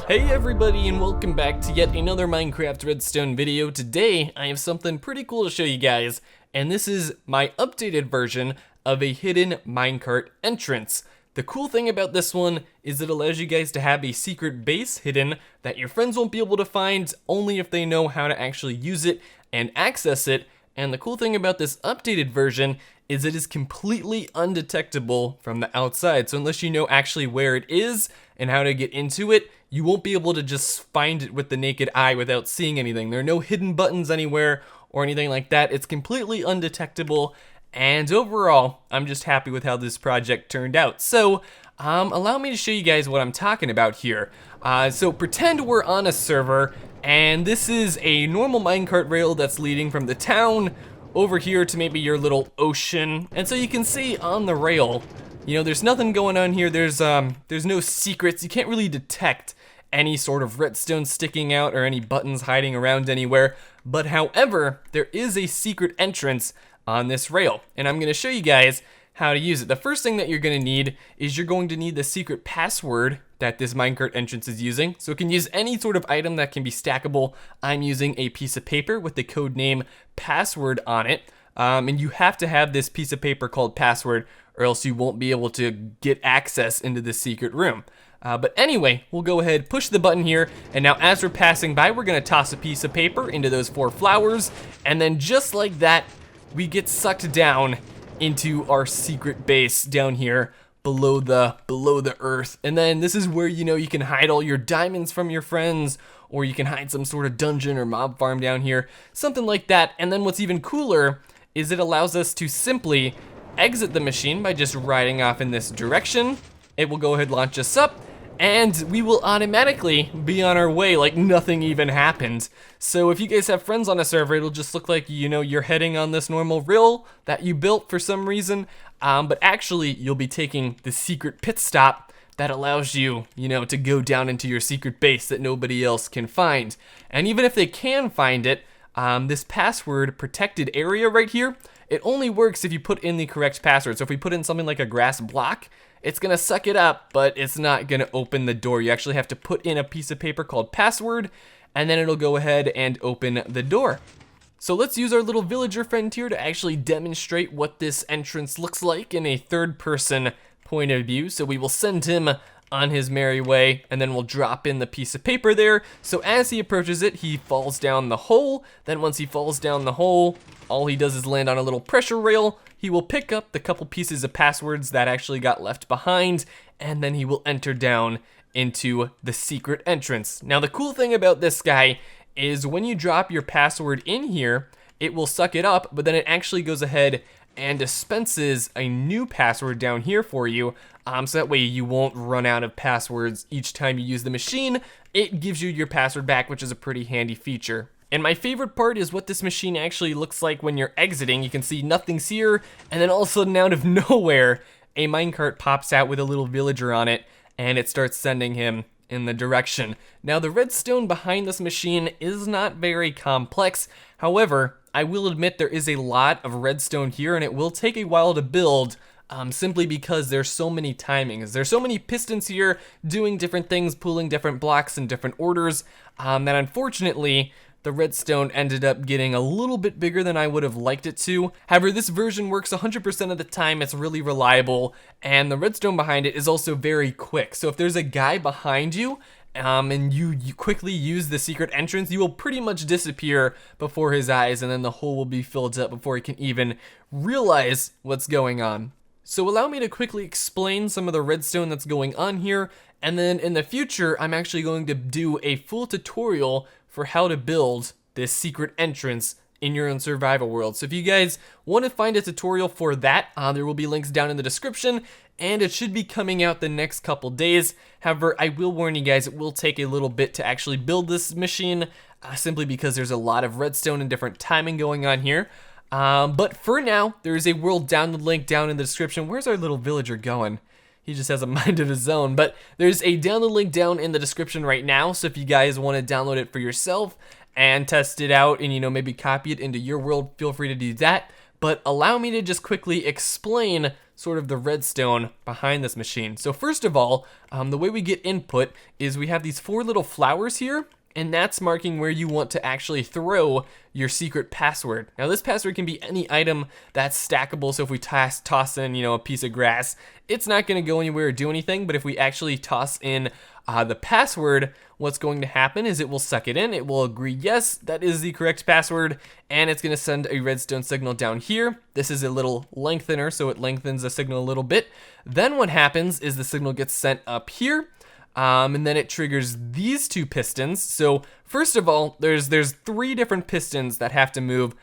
Hey everybody, and welcome back to yet another Minecraft Redstone video. Today I have something pretty cool to show you guys, and this is my updated version of a hidden minecart entrance. The cool thing about this one is it allows you guys to have a secret base hidden that your friends won't be able to find only if they know how to actually use it and access it. And the cool thing about this updated version is it is completely undetectable from the outside. So unless you know actually where it is and how to get into it, you won't be able to just find it with the naked eye without seeing anything. There are no hidden buttons anywhere or anything like that. It's completely undetectable, and overall, I'm just happy with how this project turned out. So, allow me to show you guys what I'm talking about here. So pretend we're on a server, and this is a normal minecart rail that's leading from the town over here to maybe your little ocean. And so you can see on the rail, you know, there's nothing going on here. There's no secrets. You can't really detect any sort of redstone sticking out or any buttons hiding around anywhere. But however, there is a secret entrance on this rail, and I'm going to show you guys how to use it. The first thing that you're going to need is you're going to need the secret password that this minecart entrance is using. So it can use any sort of item that can be stackable. I'm using a piece of paper with the code name password on it. And you have to have this piece of paper called password, or else you won't be able to get access into the secret room. But anyway, we'll go ahead, push the button here, and now as we're passing by, we're gonna toss a piece of paper into those 4 flowers, and then just like that, we get sucked down into our secret base down here below the earth. And then this is where, you know, you can hide all your diamonds from your friends, or you can hide some sort of dungeon or mob farm down here, something like that. And then what's even cooler is it allows us to simply exit the machine by just riding off in this direction. It will go ahead, launch us up, and we will automatically be on our way like nothing even happened. So if you guys have friends on a server, it'll just look like, you know, you're heading on this normal rail that you built for some reason, but actually you'll be taking the secret pit stop that allows you, you know, to go down into your secret base that nobody else can find. And even if they can find it, this password protected area right here, it only works if you put in the correct password. So if we put in something like a grass block, it's gonna suck it up, but it's not gonna open the door. You actually have to put in a piece of paper called password, and then it'll go ahead and open the door. So let's use our little villager friend here to actually demonstrate what this entrance looks like in a third-person point of view. So we will send him on his merry way, and then we'll drop in the piece of paper there. So as he approaches it, he falls down the hole. Then once he falls down the hole, all he does is land on a little pressure rail. He will pick up the couple pieces of passwords that actually got left behind, and then he will enter down into the secret entrance. Now the cool thing about this guy is when you drop your password in here, it will suck it up, but then it actually goes ahead and dispenses a new password down here for you, so that way you won't run out of passwords each time you use the machine. It gives you your password back, which is a pretty handy feature. And my favorite part is what this machine actually looks like when you're exiting. You can see nothing's here, and then all of a sudden out of nowhere, a minecart pops out with a little villager on it, and it starts sending him in the direction. Now the redstone behind this machine is not very complex. However, I will admit there is a lot of redstone here, and it will take a while to build, simply because there's so many timings. There's so many pistons here doing different things, pulling different blocks in different orders, that unfortunately the redstone ended up getting a little bit bigger than I would have liked it to. However, this version works 100% of the time. It's really reliable, and the redstone behind it is also very quick. So if there's a guy behind you, and you quickly use the secret entrance, you will pretty much disappear before his eyes, and then the hole will be filled up before he can even realize what's going on. So allow me to quickly explain some of the redstone that's going on here, and then in the future, I'm actually going to do a full tutorial for how to build this secret entrance in your own survival world. So if you guys want to find a tutorial for that, there will be links down in the description, and it should be coming out the next couple days. However, I will warn you guys, it will take a little bit to actually build this machine, simply because there's a lot of redstone and different timing going on here. But for now, there is a world download link down in the description. Where's our little villager going? He just has a mind of his own. But there's a download link down in the description right now, so if you guys want to download it for yourself and test it out and, you know, maybe copy it into your world, feel free to do that. But allow me to just quickly explain sort of the redstone behind this machine. So first of all, the way we get input is we have these 4 little flowers here, and that's marking where you want to actually throw your secret password. Now this password can be any item that's stackable, so if we toss in, a piece of grass, it's not gonna go anywhere or do anything, but if we actually toss in the password, what's going to happen is it will suck it in, it will agree, yes, that is the correct password, and it's gonna send a redstone signal down here. This is a little lengthener, so it lengthens the signal a little bit. Then what happens is the signal gets sent up here, and then it triggers these 2 pistons. So first of all, there's 3 different pistons that have to move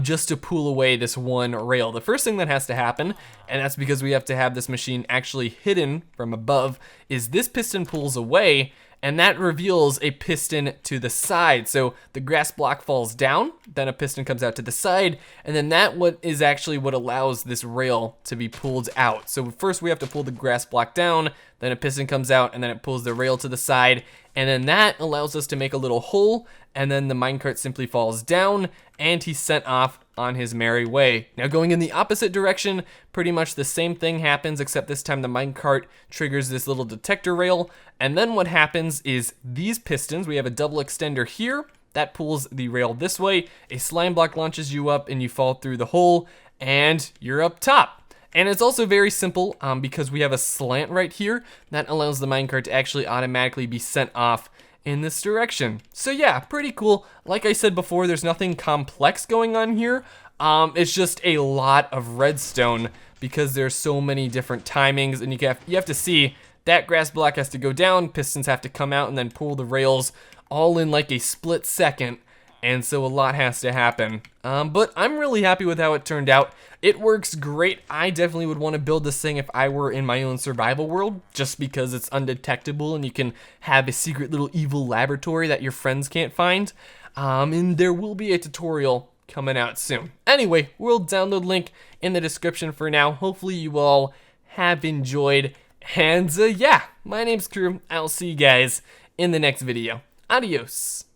just to pull away this one rail. The first thing that has to happen, and that's because we have to have this machine actually hidden from above, is this piston pulls away, and that reveals a piston to the side. So the grass block falls down, then a piston comes out to the side, and then that is actually what allows this rail to be pulled out. So first we have to pull the grass block down, then a piston comes out, and then it pulls the rail to the side, and then that allows us to make a little hole, and then the minecart simply falls down, and he's sent off on his merry way. Now going in the opposite direction, pretty much the same thing happens, except this time the minecart triggers this little detector rail, and then what happens is these pistons, we have a double extender here, that pulls the rail this way, a slime block launches you up, and you fall through the hole, and you're up top. And it's also very simple because we have a slant right here that allows the minecart to actually automatically be sent off in this direction. So yeah, pretty cool. Like I said before, there's nothing complex going on here. It's just a lot of redstone because there's so many different timings, and you have to see that grass block has to go down, pistons have to come out and then pull the rails all in like a split second. And so a lot has to happen. But I'm really happy with how it turned out. It works great. I definitely would want to build this thing if I were in my own survival world, just because it's undetectable and you can have a secret little evil laboratory that your friends can't find. And there will be a tutorial coming out soon. Anyway, we'll download link in the description for now. Hopefully you all have enjoyed. And yeah, my name's Crew. I'll see you guys in the next video. Adios.